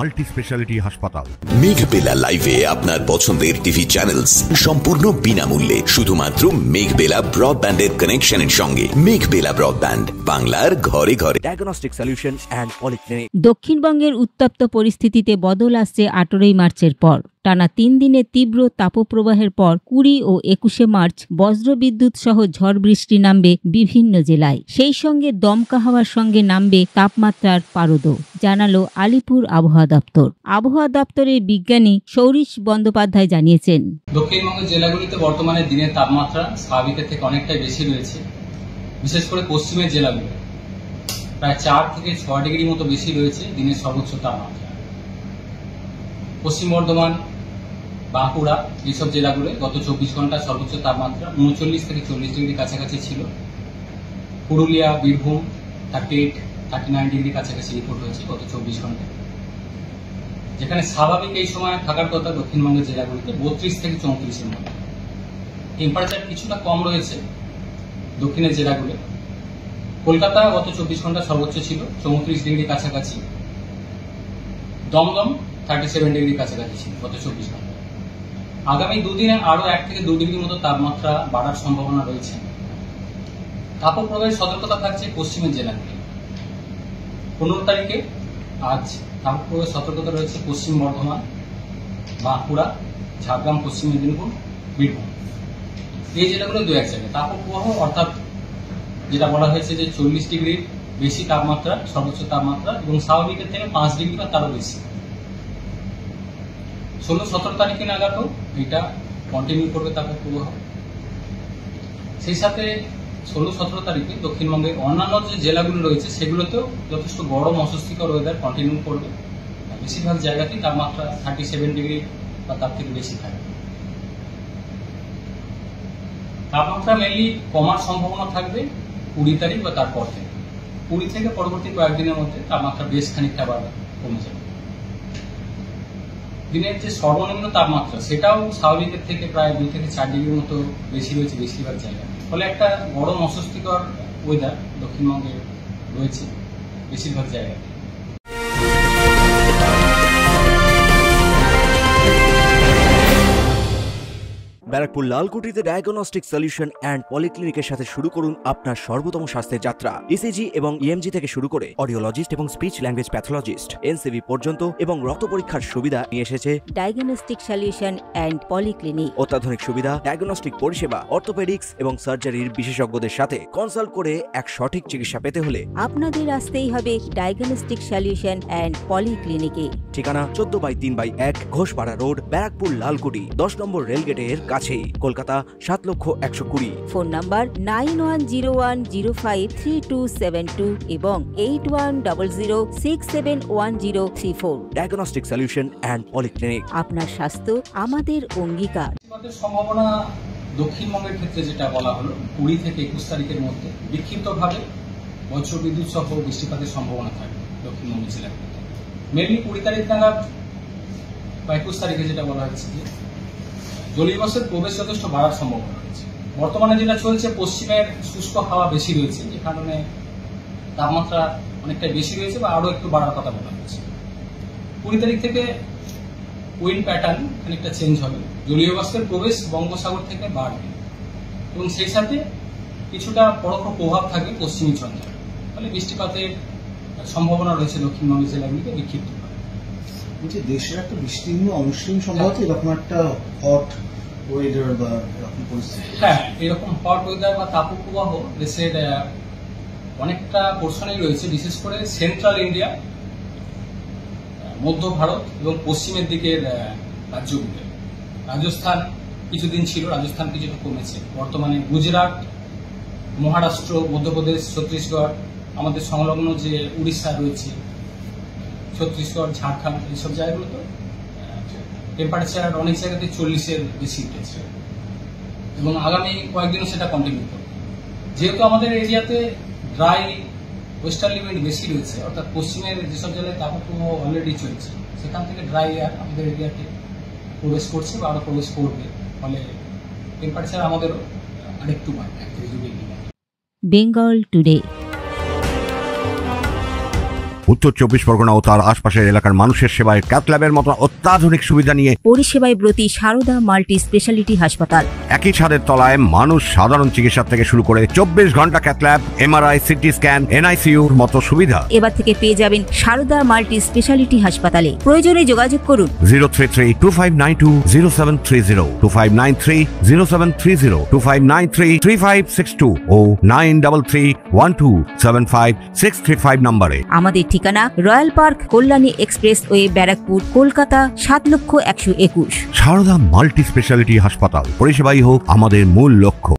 Multi speciality হাসপাতাল। মেঘবেলা লাইভে আপনার পছন্দের টিভি চ্যানেলস সম্পূর্ণ বিনামূল্যে, শুধুমাত্র মেঘবেলা ব্রডব্যান্ডের কানেকশনের সঙ্গে। মেঘবেলা ব্রডব্যান্ড, বাংলার ঘরে ঘরে। Diagnostic solution and polyclinic. দক্ষিণবঙ্গের উত্তপ্ত পরিস্থিতিতে বদল আসছে 18 মার্চের পর। টানা 3 দিনের তীব্র তাপপ্রবাহের পর 20 ও 21 মার্চ বজ্রবিদ্যুৎ সহ ঝড় বৃষ্টি নামবে বিভিন্ন জেলায়। সেই সঙ্গে দমকা হাওয়ার সঙ্গে নামবে তাপমাত্রার পারদও, জানালো আলিপুর আবহাওয়া দপ্তর। আবহাওয়া দপ্তরের বিজ্ঞানী সৌরিশ বন্দ্যোপাধ্যায় জানিয়েছেন, দক্ষিণবঙ্গের জেলাগুলিতে বর্তমানে দিনের তাপমাত্রা স্বাভাবিকের থেকে অনেকটাই বেশি রয়েছে। বিশেষ করে পশ্চিমের জেলাগুলো প্রায় 4 থেকে 6 ডিগ্রি মতো বেশি রয়েছে দিনের সর্বোচ্চ তাপমাত্রা। পশ্চিম বর্ধমান, বাঁকুড়া এইসব জেলাগুলো গত 24 ঘন্টা সর্বোচ্চ তাপমাত্রা 39 থেকে 40 ডিগ্রি কাছাকাছি ছিল। পুরুলিয়া, বীরভূম 38-39 ডিগ্রি কাছাকাছি রিপোর্ট হয়েছে গত 24 ঘন্টায়। যেখানে স্বাভাবিক এই সময় থাকার কথা দক্ষিণবঙ্গের জেলাগুলিতে 32 থেকে 34-এর মধ্যে। টেম্পারেচার কিছুটা কম রয়েছে দক্ষিণের জেলাগুলো। কলকাতা গত 24 ঘন্টা সর্বোচ্চ ছিল 34 ডিগ্রি কাছাকাছি। দমদম 37 ডিগ্রি কাছাকাছি ছিল গত 24 ঘন্টা। আগামী দুদিনে আরো 1 থেকে 2 ডিগ্রি মতো তাপমাত্রা বাড়ার সম্ভাবনা রয়েছে। তাপপ্রবাহের সতর্কতা থাকছে পশ্চিমের জেলাগুলি। 15 তারিখে আজ তাপপ্রবাহের সতর্কতা রয়েছে পশ্চিম বর্ধমান, বাঁকুড়া, ঝাড়গ্রাম, পশ্চিম মেদিনীপুর, বীরভূম। এই জেলাগুলো 2-1 জায়গায় তাপপ্রবাহ, অর্থাৎ যেটা বলা হয়েছে যে 40 ডিগ্রির বেশি তাপমাত্রা, সর্বোচ্চ তাপমাত্রা, এবং স্বাভাবিকের থেকে 5 ডিগ্রি বা তারও বেশি। 16-17 তারিখে নাগাদও এটা কন্টিনিউ করবে তাপপ্রবাহ। সেই সাথে 16-17 তারিখে দক্ষিণবঙ্গের অন্যান্য যে জেলাগুলো রয়েছে সেগুলোতেও যথেষ্ট গরম অস্বস্তিকর ওয়েদার কন্টিনিউ করবে। বেশিরভাগ জায়গাতেই তাপমাত্রা 37 ডিগ্রি বা তার থেকে বেশি থাকবে। তাপমাত্রা মেনলি কমার সম্ভাবনা থাকবে 20 তারিখ বা তারপর থেকে। 20 থেকে পরবর্তী কয়েকদিনের মধ্যে তাপমাত্রা বেশ খানিকটা আবার কমে যাবে। দিনের যে সর্বনিম্ন তাপমাত্রা সেটাও স্বাভাবিকের থেকে প্রায় 2 থেকে 4 ডিগ্রির মতো বেশি রয়েছে বেশিরভাগ জায়গায়। ফলে একটা গরম অস্বস্তিকর ওয়েদার দক্ষিণবঙ্গে রয়েছে বেশিরভাগ জায়গায়। ব্যারাকপুর লালকুটিতে ডায়াগনস্টিক সলিউশন অ্যান্ড পলিক্লিনিকের সাথে শুরু করুন আপনার সর্বোত্তম স্বাস্থ্যের যাত্রা। ইসিজি এবং ইএমজি থেকে শুরু করে অডিওলজিস্ট এবং স্পিচ ল্যাঙ্গুয়েজ প্যাথোলজিস্ট, এনসিভি পর্যন্ত এবং রক্ত পরীক্ষার সুবিধা নিয়ে এসেছে ডায়াগনস্টিক সলিউশন অ্যান্ড পলিক্লিনিক। অত্যাধুনিক সুবিধা, ডায়াগনস্টিক পরিষেবা, অর্থোপেডিক্স এবং সার্জারির বিশেষজ্ঞদের সাথে কনসাল্ট করে এক সঠিক চিকিৎসা পেতে হলে আপনাদের আসতেই হবে ডায়াগনস্টিক সলিউশন অ্যান্ড পলিক্লিনিকে। ঠিকানা 14/3/1 ঘোষপাড়া রোড, ব্যারাকপুর লালকুটি, 10 নম্বর রেলগেটের কাছেই, কলকাতা 7,120,000। ফোন নাম্বার 9101053272 এবং 8100671034। Diagnostic solution and polyclinic. আপনার স্বাস্থ্য আমাদের অঙ্গীকার। সম্ভাবনা দক্ষিণবঙ্গের ক্ষেত্রে যেটা বলা হলো 20 থেকে 21 তারিখের মধ্যে বিক্ষিপ্তভাবে বজ্রবিদ্যুৎ সহ বৃষ্টিপাতের সম্ভাবনা থাকবে দক্ষিণবঙ্গ জেলার ক্ষেত্রে। মেনলি 20 তারিখ নাগাদ বা 21 তারিখে যেটা বলা হয়েছে যে জলীয় বাষ্পের প্রবেশ যথেষ্ট বাড়ার সম্ভাবনা রয়েছে। বর্তমানে যেটা চলছে, পশ্চিমের শুষ্ক হাওয়া বেশি রয়েছে, যে কারণে তাপমাত্রা অনেকটা বেশি রয়েছে বা আরো একটু বাড়ার কথা বলা হয়েছে। 20 তারিখ থেকে উইন্ড প্যাটার্ন খানিকটা চেঞ্জ হবে, জলীয় বাষ্পের প্রবেশ বঙ্গোপসাগর থেকে বাড়বে এবং সেই সাথে কিছুটা পরোক্ষ প্রভাব থাকবে পশ্চিমী ঝঞ্ঝা। ফলে বৃষ্টিপাতের সম্ভাবনা রয়েছে দক্ষিণবঙ্গের জেলাগুলিতে বিক্ষিপ্তভাবে। দেশের একটা বিস্তীর্ণ অমসৃণ সম্ভবত এরকম একটা হট ওয়েদার বা এরকম পরিস্থিতি। হ্যাঁ, এরকম হট ওয়েদার বা তাপপ্রবাহ দেশের অনেকটা পোর্শনেই রয়েছে, বিশেষ করে সেন্ট্রাল ইন্ডিয়া, মধ্য ভারত এবং পশ্চিমের দিকের রাজ্যগুলো। রাজস্থান কিছুদিন ছিল, রাজস্থান কিছুটা কমেছে। বর্তমানে গুজরাট, মহারাষ্ট্র, মধ্যপ্রদেশ, ছত্তিশগড়, আমাদের সংলগ্ন যে উড়িষ্যা রয়েছে, ছত্তিশগড়, ঝাড়খণ্ড, এইসব জায়গাগুলোতে টেম্পারেচার অনেক জায়গাতে 40-এর বেশি উঠেছে এবং আগামী কয়েকদিনও সেটা কন্টিনিউ করবে। যেহেতু আমাদের এরিয়াতে ড্রাই ওয়েস্টার্লি উইন্ড বেশি রয়েছে, অর্থাৎ পশ্চিমের যেসব জেলায় তাপপ্রবাহ অলরেডি চলছে, সেখান থেকে ড্রাই এয়ার আমাদের এরিয়াতে প্রবেশ করছে বা আরো প্রবেশ করবে। ফলে টেম্পারেচার আমাদেরও আরেকটু বাড়বে, 1 থেকে 2 ডিগ্রি। বেঙ্গল টুডে। উত্তর 24 পরগনা ও তার আশপাশের এলাকার মানুষের সেবায় ক্যাথ ল্যাবের মতো অত্যাধুনিক সুবিধা নিয়ে পরিষেবায় ব্রতী সারদা মাল্টি স্পেশালিটি হাসপাতাল। একই ছাদের তলায় মানুষ সাধারণ চিকিৎসা থেকে শুরু করে 24 ঘন্টা cath lab, MRI, CT scan, এনআইসিইউর মতো সুবিধা। এবার থেকে পেয়ে যাবেন সারদা মাল্টি স্পেশালিটি হাসপাতালে। প্রয়োজনে যোগাযোগ করুন 033-2592-0730, 2593-0730, 2593-3562 ও 9331275635 নম্বরে। আমাদের ঠিকানা royal park, Kalyani expressway, Barrackpore, Kolkata 7,121,000। Sarada multi speciality হাসপাতাল, পরিষেবাই হোক আমাদের মূল লক্ষ্য।